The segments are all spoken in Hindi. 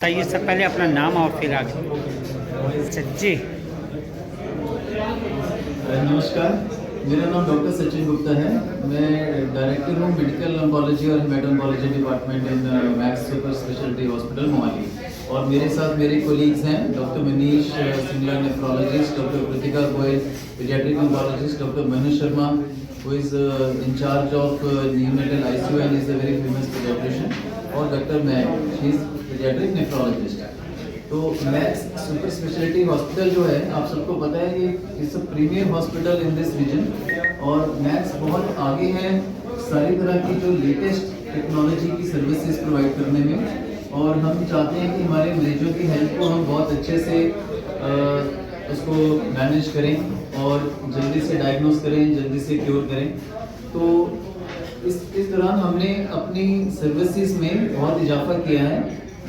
बताइए सर, पहले अपना नाम और फिर आगे। अच्छा जी। नमस्कार, मेरा नाम डॉक्टर सचिन गुप्ता है। मैं डायरेक्टर हूँ मेडिकल ऑन्कोलॉजी और haematooncology department in Max super speciality hospital Mohali. और मेरे साथ मेरे कोलीग्स हैं doctor Manish Singla nephrologist, doctor Kritika Goyal paediatric oncologist, doctor Manu Sharma who is in charge of neonatal ICU and is a very famous pediatrician, और डॉक्टर मैं शी इज पीडियाट्रिक नेफ्रोलॉजिस्ट। तो मैक्स सुपर स्पेशलिटी हॉस्पिटल जो है, आप सबको पता है कि it's a premier hospital in this region. और मैक्स बहुत आगे है सारी तरह की जो लेटेस्ट टेक्नोलॉजी की सर्विसेज प्रोवाइड करने में। और हम चाहते हैं कि हमारे मरीजों की हेल्थ को हम बहुत अच्छे से उसको मैनेज करें और जल्दी से डायग्नोस करें, जल्दी से क्योर करें। तो इस दौरान हमने अपनी सर्विसेज में बहुत इजाफा किया है।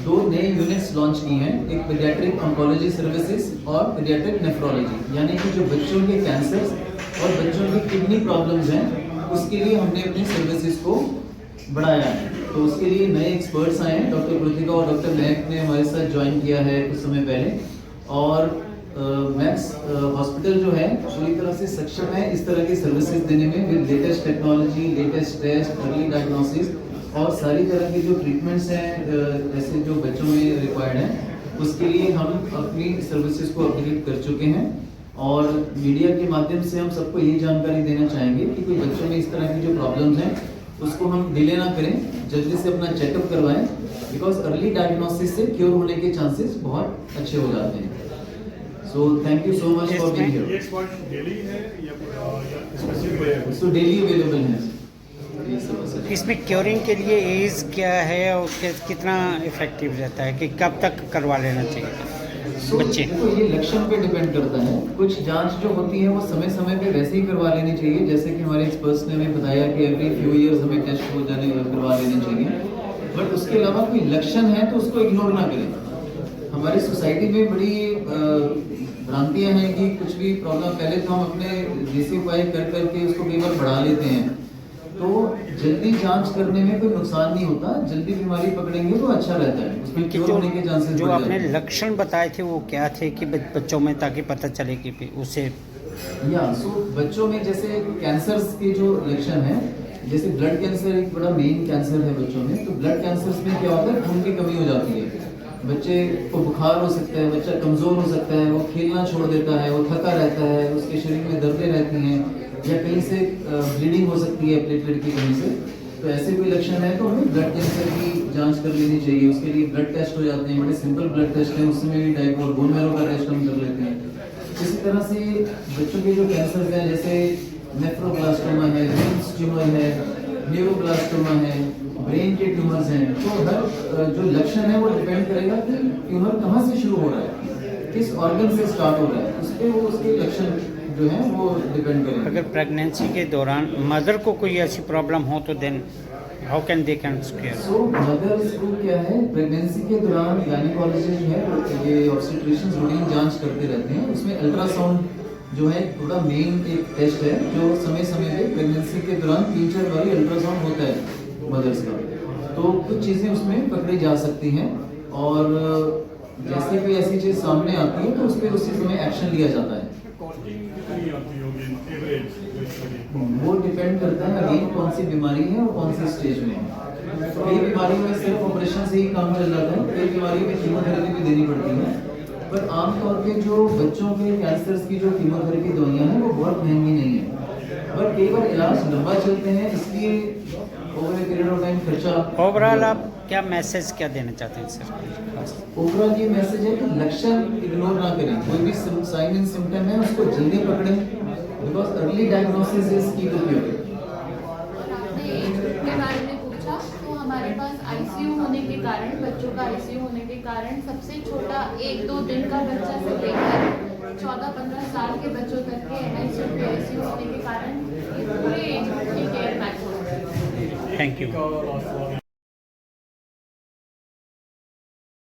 2 नए यूनिट्स लॉन्च किए हैं, एक पीडियाट्रिक ऑन्कोलॉजी सर्विसेज और पीडियाट्रिक नेफ्रोलॉजी, यानी कि जो बच्चों के कैंसर्स और बच्चों की किडनी प्रॉब्लम्स हैं उसके लिए हमने अपनी सर्विसेज को बढ़ाया है। तो उसके लिए नए एक्सपर्ट्स आए हैं, डॉक्टर कृतिका और डॉक्टर महक ने हमारे साथ ज्वाइन किया है कुछ समय पहले। और मैक्स हॉस्पिटल जो है पूरी तरह से सक्षम है इस तरह की सर्विसेज देने में, with latest technology, latest test, early diagnosis और सारी तरह के जो ट्रीटमेंट्स हैं ऐसे जो बच्चों में रिक्वायर्ड हैं, उसके लिए हम अपनी सर्विसेज को अपग्रेड कर चुके हैं। और मीडिया के माध्यम से हम सबको ये जानकारी देना चाहेंगे कि कोई बच्चों में इस तरह की जो प्रॉब्लम्स हैं उसको हम डिले ना करें, जल्दी से अपना चेकअप करवाएं, बिकॉज अर्ली डायग्नोसिस से क्योर होने के चांसेस बहुत अच्छे हो जाते हैं। So thank you so much for being here. ये स्पॉट डेली है या स्पेसिफिक है? So daily available है। इसमें क्योरिंग के लिए एज क्या है और कितना इफेक्टिव रहता है कि कब तक करवा लेना चाहिए बच्चे? तो ये लक्षण पे डिपेंड करता है। कुछ जांच जो होती है वो समय समय पे वैसे ही करवा लेनी चाहिए, जैसे कि हमारे एक्सपर्ट्स ने हमें बताया कि एवरी फ्यू इयर्स हमें टेस्ट हो जाने करवा लेने चाहिए। बट उसके अलावा कोई लक्षण है तो उसको इग्नोर ना करें। हमारी सोसाइटी में बड़ी भ्रांतियां हैं कि कुछ भी प्रॉब्लम पहले तो हम अपने देसी उपाय कर करके उसको कई बार बढ़ा लेते हैं। तो जल्दी जांच करने में कोई नुकसान नहीं होता, जल्दी बीमारी पकड़ेंगे तो अच्छा रहता है, उसमें क्योर होने के चांसेस जो आपने लक्षण बताए थे वो क्या थे कि बच्चों में, ताकि पता चले कि उसे बच्चों में जैसे कैंसर्स के जो लक्षण हैं, जैसे ब्लड कैंसर एक बड़ा मेन कैंसर है बच्चों में। तो ब्लड कैंसर्स में क्या होता है, खून की कमी हो जाती है, बच्चे को बुखार हो सकता है, बच्चा कमज़ोर हो सकता है, वो खेलना छोड़ देता है, वो थका रहता है, उसके शरीर में दर्दें रहती हैं, या कहीं से ब्लीडिंग हो सकती है प्लेटलेट की कमी से। तो ऐसे कोई लक्षण है तो हमें ब्लड कैंसर की जांच कर लेनी चाहिए। उसके लिए ब्लड टेस्ट हो जाते हैं, बड़े सिंपल ब्लड टेस्ट हैं, उसमें भी टाइप और बोन मैरो का टेस्ट हम कर लेते हैं। इसी तरह से बच्चों के जो कैंसर हैं, जैसे नेफ्रोब्लास्टोमा है, रिंग्स ट्यूमर है, न्यूरोब्लास्टोमा है, ब्रेन के ट्यूमर्स हैं, तो हर जो लक्षण है वो डिपेंड करेगा कि ट्यूमर कहाँ से शुरू हो रहा है, किस ऑर्गन से स्टार्ट हो रहा है, उस पर वो उसके लक्षण जो हैं वो डिपेंड करेंगे। अगर प्रेगनेंसी के दौरान मदर को कोई ऐसी प्रॉब्लम हो तो then how can they can care? So mothers को क्या है, प्रेगनेंसी के दौरान गायनेकोलॉजिस्ट जो है ये ऑब्स्टेट्रिशियंस रूटीन जांच करते रहते हैं। उसमें अल्ट्रासाउंड जो है थोड़ा मेन एक टेस्ट है जो समय समय पे प्रेगनेंसी के दौरान 3-4 बार अल्ट्रासाउंड होता है मदर्स का। तो कुछ चीज़ें उसमें पकड़ी जा सकती हैं, और जैसे कोई ऐसी चीज़ सामने आती है तो उस पर उसी समय एक्शन लिया जाता है। वो डिपेंड करता है अगेन कौन सी बीमारी है और कौन सी स्टेज में है। कई बीमारी में सिर्फ ऑपरेशन से ही काम चल जाता है, कई बीमारी में कीमोथेरेपी भी देनी पड़ती है। पर आमतौर पे जो बच्चों के कैंसर्स की जो कीमोथेरेपी दवाइयाँ हैं वो बहुत महंगी नहीं है, पर कई बार इलाज लंबा चलते हैं, इसलिए over a period of time खर्चा। ओवरऑल आप क्या मैसेज क्या देना चाहते हैं सर? ओवरऑल ये मैसेज है कि लक्षण इग्नोर ना करें, कोई भी साइन एंड सिम्टम है उसको जल्दी पकड़ें, बिकॉज अर्ली डायग्नोसिस इज की टू क्योर। आपने एज ग्रुप के बारे में पूछा, तो हमारे पास आईसीयू होने के कारण, बच्चों का आईसीयू होने के कारण सबसे छोटा 1-2 दिन का बच्चा से लेकर 14-15 साल के बच्चों तक के आईसीयू होने के कारण पूरे एज ग्रुप की केयर मैच हो रही है। Thank you.